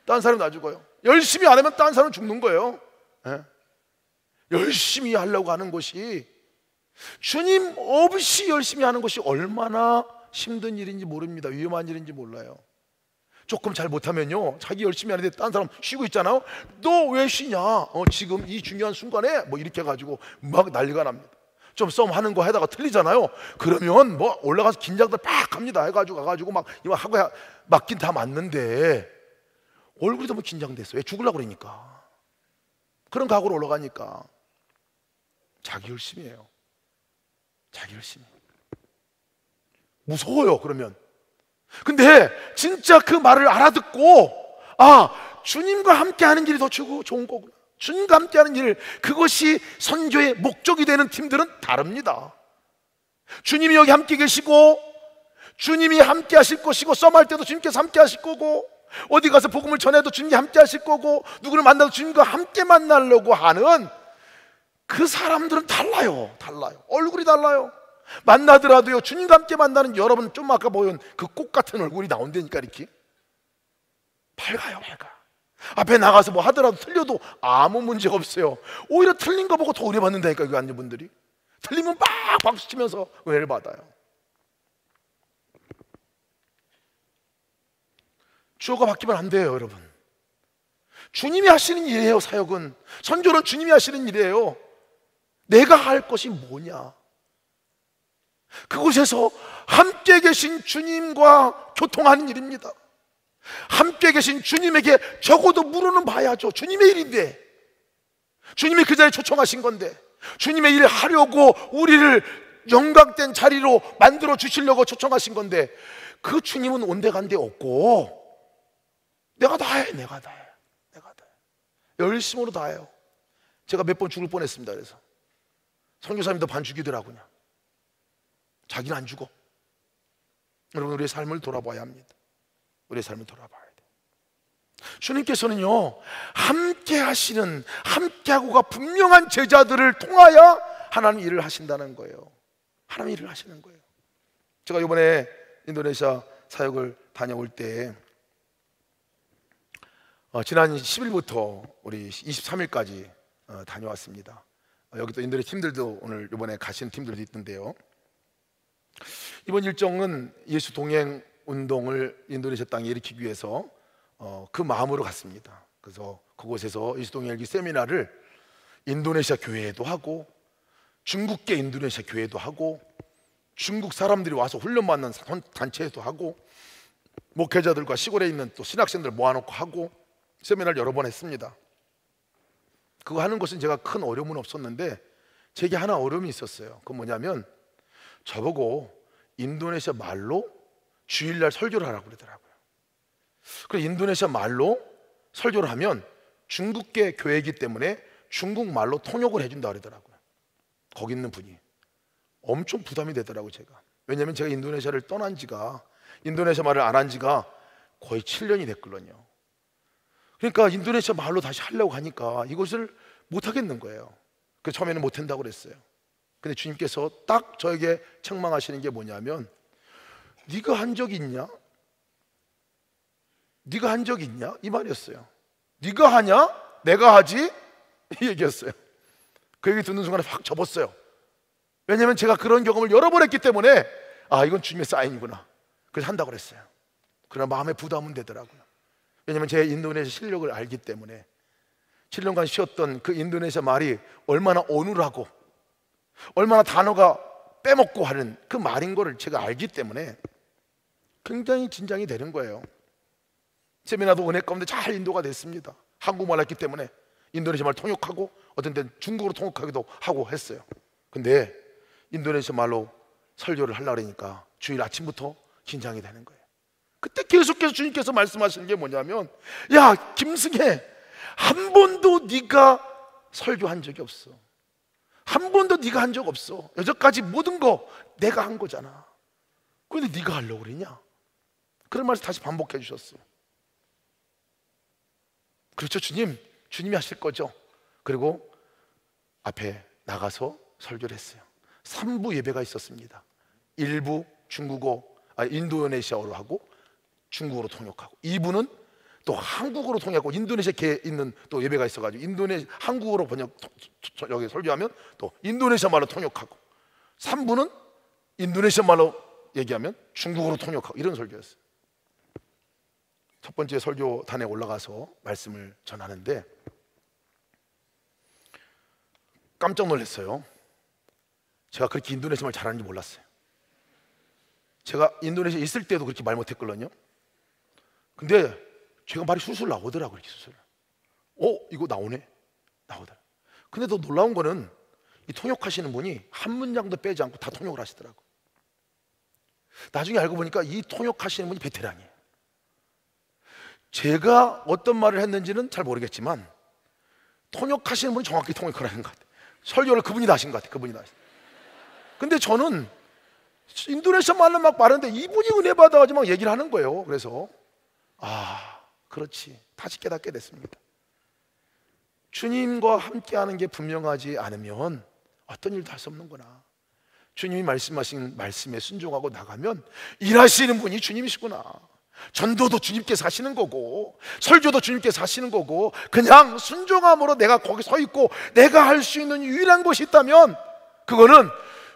S1: 딴 사람이 다 죽어요. 열심히 안 하면 딴 사람은 죽는 거예요. 열심히 하려고 하는 것이, 주님 없이 열심히 하는 것이 얼마나 힘든 일인지 모릅니다. 위험한 일인지 몰라요. 조금 잘 못하면요, 자기 열심히 하는데 딴 사람 쉬고 있잖아요. 너 왜 쉬냐? 지금 이 중요한 순간에 뭐 이렇게 해가지고 막 난리가 납니다. 좀 썸하는 거 하다가 틀리잖아요. 그러면 뭐 올라가서 긴장들 팍 합니다. 가가지고 막 이거 하고 맞긴 다 맞는데 얼굴이 너무 긴장됐어. 왜? 죽으려고 그러니까. 그런 각오로 올라가니까. 자기 열심히 해요. 자기 열심히. 무서워요. 그러면. 근데 진짜 그 말을 알아듣고, 주님과 함께 하는 일이 더 좋은 거구나. 주님과 함께 하는 일, 그것이 선교의 목적이 되는 팀들은 다릅니다. 주님이 여기 함께 계시고, 주님이 함께 하실 것이고, 썸할 때도 주님께서 함께 하실 거고, 어디 가서 복음을 전해도 주님이 함께 하실 거고, 누구를 만나도 주님과 함께 만나려고 하는 그 사람들은 달라요. 얼굴이 달라요. 만나더라도요, 주님과 함께 만나는 여러분, 좀 아까 보인 그 꽃 같은 얼굴이 나온다니까. 이렇게 밝아요. 앞에 나가서 뭐 하더라도 틀려도 아무 문제가 없어요. 오히려 틀린 거 보고 더 은혜 받는다니까. 그 앉은 분들이 틀리면 막 박수 치면서 은혜를 받아요. 주어가 바뀌면 안 돼요, 여러분. 주님이 하시는 일이에요. 사역은, 선교는 주님이 하시는 일이에요. 내가 할 것이 뭐냐? 그곳에서 함께 계신 주님과 교통하는 일입니다. 함께 계신 주님에게 적어도 물어는 봐야죠. 주님의 일인데, 주님이 그 자리에 초청하신 건데, 주님의 일을 하려고 우리를 영광된 자리로 만들어 주시려고 초청하신 건데, 그 주님은 온데간데 없고 내가 다 해. 열심으로 다 해요. 제가 몇 번 죽을 뻔했습니다. 그래서 선교사님도 반 죽이더라고요. 자기는 안 죽어. 여러분, 우리의 삶을 돌아봐야 합니다. 우리의 삶을 돌아봐야 돼. 주님께서는요, 함께하고가 분명한 제자들을 통하여 하나님 일을 하신다는 거예요. 하나님 일을 하시는 거예요. 제가 이번에 인도네시아 사역을 다녀올 때, 지난 10일부터 우리 23일까지 다녀왔습니다. 여기 또 인도네시아 팀들도 오늘 이번에 가시는 팀들도 있던데요, 이번 일정은 예수 동행 운동을 인도네시아 땅에 일으키기 위해서 그 마음으로 갔습니다. 그래서 그곳에서 예수 동행 일기 세미나를 인도네시아 교회에도 하고, 중국계 인도네시아 교회도 하고, 중국 사람들이 와서 훈련받는 단체에도 하고, 목회자들과 시골에 있는 또 신학생들 모아놓고 하고, 세미나를 여러 번 했습니다. 그거 하는 것은 제가 큰 어려움은 없었는데, 제게 하나 어려움이 있었어요. 그건 뭐냐면, 저보고 인도네시아 말로 주일날 설교를 하라고 그러더라고요. 그래서 인도네시아 말로 설교를 하면 중국계 교회이기 때문에 중국말로 통역을 해준다 그러더라고요. 거기 있는 분이. 엄청 부담이 되더라고요, 제가. 왜냐하면 제가 인도네시아를 떠난 지가, 인도네시아 말을 안 한 지가 거의 7년이 됐거든요. 그러니까 인도네시아 말로 다시 하려고 하니까 이것을 못 하겠는 거예요. 그래서 처음에는 못 한다고 그랬어요. 근데 주님께서 딱 저에게 책망하시는 게 뭐냐면, 네가 한 적이 있냐? 네가 한 적이 있냐? 이 말이었어요. 네가 하냐? 내가 하지? 이 얘기였어요. 그 얘기 듣는 순간에 확 접었어요. 왜냐하면 제가 그런 경험을 여러 번 했기 때문에, 이건 주님의 사인이구나. 그래서 한다고 그랬어요. 그러나 마음에 부담은 되더라고요. 왜냐하면 제 인도네시아 실력을 알기 때문에. 7년간 쉬었던 그 인도네시아 말이 얼마나 어눌하고 얼마나 단어가 빼먹고 하는 그 말인 거를 제가 알기 때문에 굉장히 긴장이 되는 거예요. 세미나도 은혜 가운데 잘 인도가 됐습니다. 한국말 했기 때문에 인도네시아 말 통역하고 어떤 때는 중국어로 통역하기도 하고 했어요. 근데 인도네시아 말로 설교를 하려고 그러니까 주일 아침부터 긴장이 되는 거예요. 그때 계속해서 주님께서 말씀하시는 게 뭐냐면, 야 김승혜, 한 번도 네가 설교한 적이 없어. 한 번도 네가 한 적 없어. 여태까지 모든 거 내가 한 거잖아. 근데 네가 하려고 그러냐? 그런 말씀 다시 반복해 주셨어. 그렇죠 주님, 주님이 하실 거죠. 그리고 앞에 나가서 설교를 했어요. 3부 예배가 있었습니다. 1부 인도네시아어로 하고 중국어로 통역하고, 2부는 또 한국어로 통역하고 인도네시아에 있는 또 예배가 있어가지고 한국어로 여기 설교하면 또 인도네시아 말로 통역하고, 3부는 인도네시아 말로 얘기하면 중국어로 통역하고, 이런 설교였어요. 첫 번째 설교단에 올라가서 말씀을 전하는데 깜짝 놀랐어요. 제가 그렇게 인도네시아 말 잘하는지 몰랐어요. 제가 인도네시아에 있을 때도 그렇게 말 못했거든요. 근데 제가 말이 술술 나오더라고요. 이렇게 술술. 이거 나오네? 나오더라. 근데 더 놀라운 거는 이 통역하시는 분이 한 문장도 빼지 않고 다 통역을 하시더라고요. 나중에 알고 보니까 이 통역하시는 분이 베테랑이에요. 제가 어떤 말을 했는지는 잘 모르겠지만 통역하시는 분이 정확히 통역을 하는 것 같아요. 설교를 그분이 다 하신 것 같아요. 그분이 다 하신. 근데 저는 인도네시아 말로 막 말하는데 이분이 은혜 받아가지고 막 얘기를 하는 거예요. 그래서 그렇지, 다시 깨닫게 됐습니다. 주님과 함께하는 게 분명하지 않으면 어떤 일도 할 수 없는구나. 주님이 말씀하신 말씀에 순종하고 나가면 일하시는 분이 주님이시구나. 전도도 주님께서 하시는 거고 설교도 주님께서 하시는 거고, 그냥 순종함으로 내가 거기 서 있고 내가 할 수 있는 유일한 것이 있다면 그거는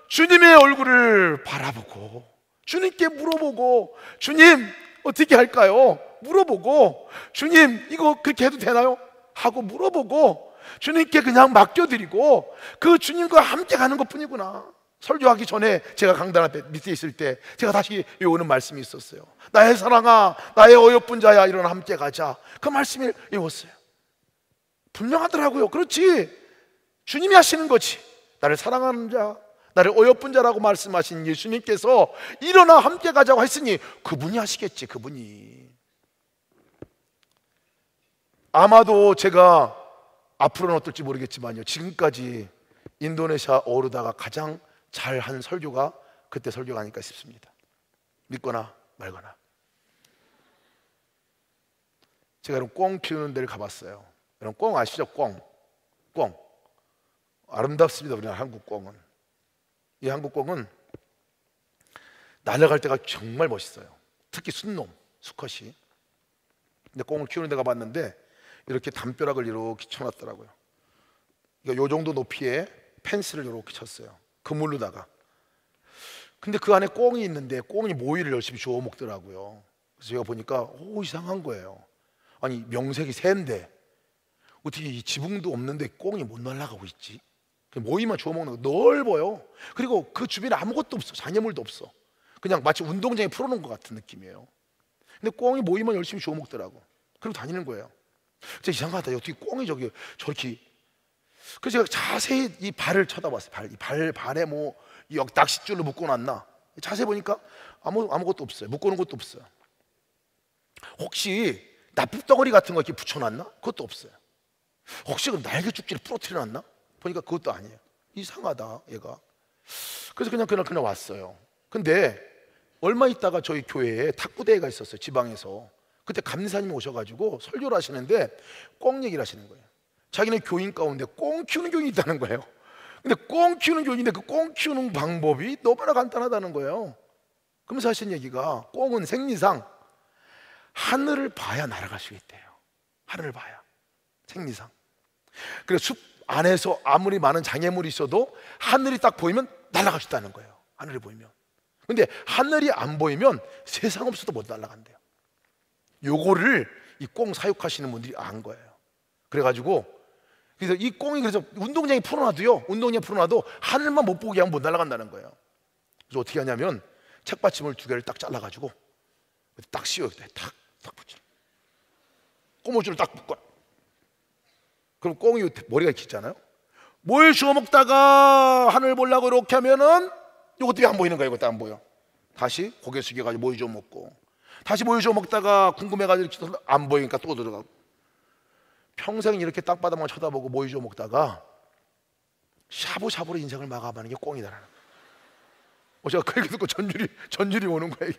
S1: 주님의 얼굴을 바라보고 주님께 물어보고, 주님 어떻게 할까요? 물어보고, 주님 이거 그렇게 해도 되나요? 하고 물어보고 주님께 그냥 맡겨드리고 그 주님과 함께 가는 것뿐이구나. 설교하기 전에 제가 강단 앞에 밑에 있을 때 제가 다시 외우는 말씀이 있었어요. 나의 사랑아, 나의 어여쁜 자야, 일어나 함께 가자. 그 말씀을 외웠어요. 분명하더라고요. 그렇지, 주님이 하시는 거지. 나를 사랑하는 자, 나를 어여쁜 자라고 말씀하신 예수님께서 일어나 함께 가자고 했으니 그분이 하시겠지. 그분이. 아마도 제가 앞으로는 어떨지 모르겠지만요, 지금까지 인도네시아어로다가 가장 잘한 설교가 그때 설교가 아닐까 싶습니다. 믿거나 말거나. 제가 여러분 꿩 키우는 데를 가봤어요. 여러분 꿩 아시죠? 꿩 아름답습니다. 우리나라 한국 꿩은. 이 한국 꿩은 날아갈 때가 정말 멋있어요. 특히 순놈, 수컷이. 근데 꿩을 키우는 데 가봤는데 이렇게 담벼락을 이렇게 쳐놨더라고요. 그러니까 요 정도 높이에 펜스를 이렇게 쳤어요. 그물로다가. 근데 그 안에 꿩이 있는데 꿩이 모이를 열심히 주워 먹더라고요. 그래서 제가 보니까 이상한 거예요. 아니 명색이 새인데 어떻게 이 지붕도 없는데 꿩이 못 날아가고 있지? 모이만 주워 먹는 거 넓어요. 그리고 그 주변에 아무것도 없어. 장애물도 없어. 그냥 마치 운동장에 풀어놓은 것 같은 느낌이에요. 근데 꿩이 모이만 열심히 주워 먹더라고. 그리고 다니는 거예요. 진짜 이상하다. 어떻게 꿩이 저렇게. 그래서 제가 자세히 이 발을 쳐다봤어요. 발에 뭐 낚싯줄로 묶어놨나. 자세히 보니까 아무것도 없어요. 묶어놓은 것도 없어요. 혹시 나뭇덩어리 같은 거 이렇게 붙여놨나? 그것도 없어요. 혹시 그 날개 쭉지를 부러뜨려놨나? 보니까 그것도 아니에요. 이상하다 얘가. 그래서 그냥 왔어요. 근데 얼마 있다가 저희 교회에 탁구대회가 있었어요. 지방에서. 그때 감리사님이 오셔가지고 설교를 하시는데 꿩 얘기를 하시는 거예요. 자기네 교인 가운데 꿩 키우는 교인이 있다는 거예요. 근데 꿩 키우는 교인인데 그 꿩 키우는 방법이 너무나 간단하다는 거예요. 그러면서 하신 얘기가 꿩은 생리상 하늘을 봐야 날아갈 수 있대요. 하늘을 봐야. 생리상. 그래서 숲 안에서 아무리 많은 장애물이 있어도 하늘이 딱 보이면 날아갈 수 있다는 거예요. 하늘이 보이면. 근데 하늘이 안 보이면 세상 없어도 못 날아간대요. 요거를 이 꿩 사육하시는 분들이 안 거예요. 그래가지고 그래서 이 꿩이 그래서 운동장에 풀어놔도요, 운동장에 풀어놔도 하늘만 못 보게 하면 못 날아간다는 거예요. 그래서 어떻게 하냐면 책받침을 2개를 딱 잘라가지고 딱 씌워요. 딱 붙여. 꼬무줄을 딱 묶어. 그럼 꽁이 머리가 길잖아요. 뭘 주워 먹다가 하늘 보려고 이렇게 하면은 이것도 안 보이는 거예요. 이것도 안 보여. 다시 고개 숙여가지고 모이 주워 먹고, 다시 모이 주워 먹다가 궁금해가지고 이렇게 안 보이니까 또 들어가고, 평생 이렇게 땅바닥만 쳐다보고 모이 주워 먹다가 샤브샤브로 인생을 마감하는 게 꽁이다라는 거예요. 제가 그 얘기 듣고 전율이 오는 거예요.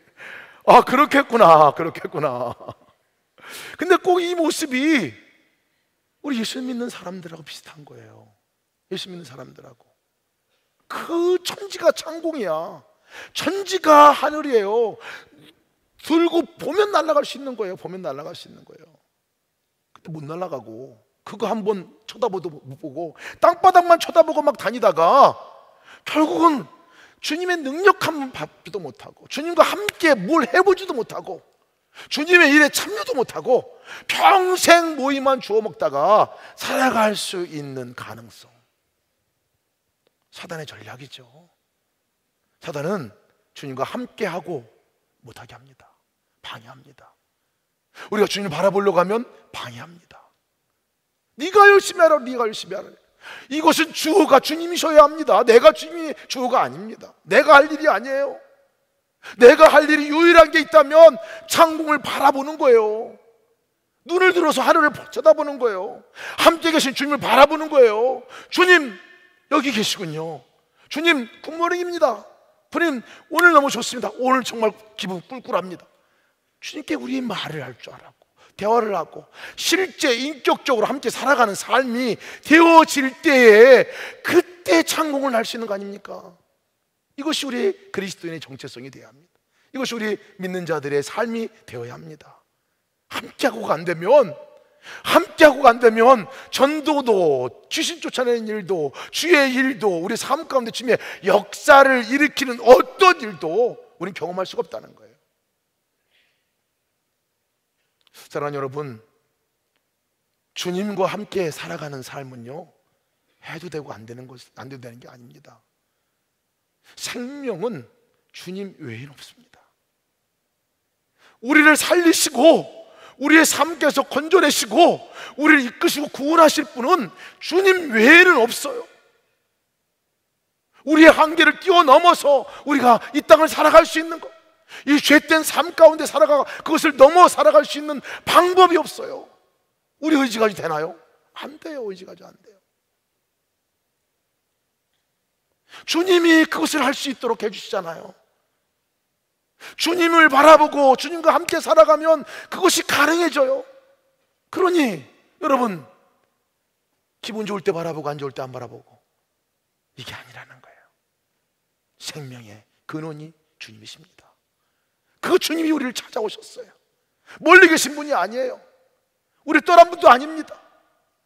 S1: 아, 그렇겠구나. 근데 꼭 이 모습이 우리 예수 믿는 사람들하고 비슷한 거예요. 예수 믿는 사람들하고. 그 천지가 창공이야. 천지가 하늘이에요. 들고 보면 날아갈 수 있는 거예요. 보면 날아갈 수 있는 거예요. 근데 못 날아가고, 그거 한번 쳐다보도 못 보고 땅바닥만 쳐다보고 막 다니다가 결국은 주님의 능력 한번 밟지도 못하고, 주님과 함께 뭘 해보지도 못하고, 주님의 일에 참여도 못하고 평생 모이만 주워 먹다가 살아갈 수 있는 가능성, 사단의 전략이죠. 사단은 주님과 함께하고 못하게 합니다. 방해합니다. 우리가 주님을 바라보려고 하면 방해합니다. 네가 열심히 하라, 네가 열심히 하라. 이것은 주어가 주님이셔야 합니다. 내가 주님이 주어가 아닙니다. 내가 할 일이 아니에요. 내가 할 일이 유일한 게 있다면 창공을 바라보는 거예요. 눈을 들어서 하늘을 쳐다보는 거예요. 함께 계신 주님을 바라보는 거예요. 주님 여기 계시군요. 주님 굿모닝입니다. 주님 오늘 너무 좋습니다. 오늘 정말 기분 꿀꿀합니다. 주님께 우리 말을 할 줄 알고, 대화를 하고, 실제 인격적으로 함께 살아가는 삶이 되어질 때에 그때 창공을 할 수 있는 거 아닙니까? 이것이 우리 그리스도인의 정체성이 되어야 합니다. 이것이 우리 믿는 자들의 삶이 되어야 합니다. 함께하고 안 되면 전도도, 귀신 쫓아내는 일도, 주의 일도, 우리 삶 가운데 주님의 역사를 일으키는 어떤 일도 우리는 경험할 수가 없다는 거예요. 사랑하는 여러분, 주님과 함께 살아가는 삶은요, 해도 되고 안 되는 게 아닙니다. 생명은 주님 외에는 없습니다. 우리를 살리시고 우리의 삶께서 건져내시고 우리를 이끄시고 구원하실 분은 주님 외에는 없어요. 우리의 한계를 뛰어넘어서 우리가 이 땅을 살아갈 수 있는 것, 이 죄된 삶 가운데 살아가 그것을 넘어 살아갈 수 있는 방법이 없어요. 우리 의지가 되나요? 안 돼요. 의지가 안 돼요. 주님이 그것을 할 수 있도록 해주시잖아요. 주님을 바라보고 주님과 함께 살아가면 그것이 가능해져요. 그러니 여러분, 기분 좋을 때 바라보고 안 좋을 때 안 바라보고, 이게 아니라는 거예요. 생명의 근원이 주님이십니다. 그 주님이 우리를 찾아오셨어요. 멀리 계신 분이 아니에요. 우리 떠난 분도 아닙니다.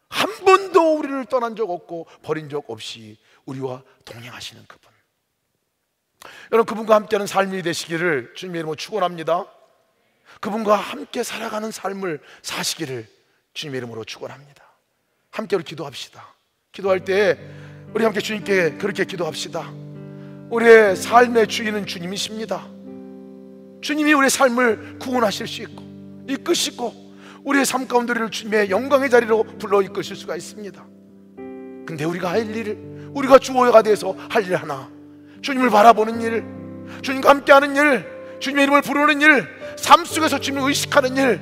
S1: 한 번도 우리를 떠난 적 없고 버린 적 없이 우리와 동행하시는 그분, 여러분, 그분과 함께하는 삶이 되시기를 주님의 이름으로 축원합니다. 그분과 함께 살아가는 삶을 사시기를 주님의 이름으로 축원합니다. 함께 우리 기도합시다. 기도할 때 우리 함께 주님께 그렇게 기도합시다. 우리의 삶의 주인은 주님이십니다. 주님이 우리의 삶을 구원하실 수 있고 이끄시고 우리의 삶 가운데 우리를 주님의 영광의 자리로 불러 이끄실 수가 있습니다. 근데 우리가 할 일을, 우리가 주어가 돼서 할 일 하나, 주님을 바라보는 일, 주님과 함께하는 일, 주님의 이름을 부르는 일, 삶 속에서 주님을 의식하는 일,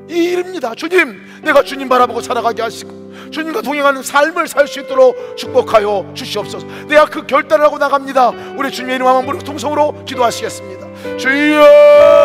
S1: 이 일입니다. 주님, 내가 주님 바라보고 살아가게 하시고 주님과 동행하는 삶을 살 수 있도록 축복하여 주시옵소서. 내가 그 결단을 하고 나갑니다. 우리 주님의 이름 한번 부르고 통성으로 기도하시겠습니다. 주여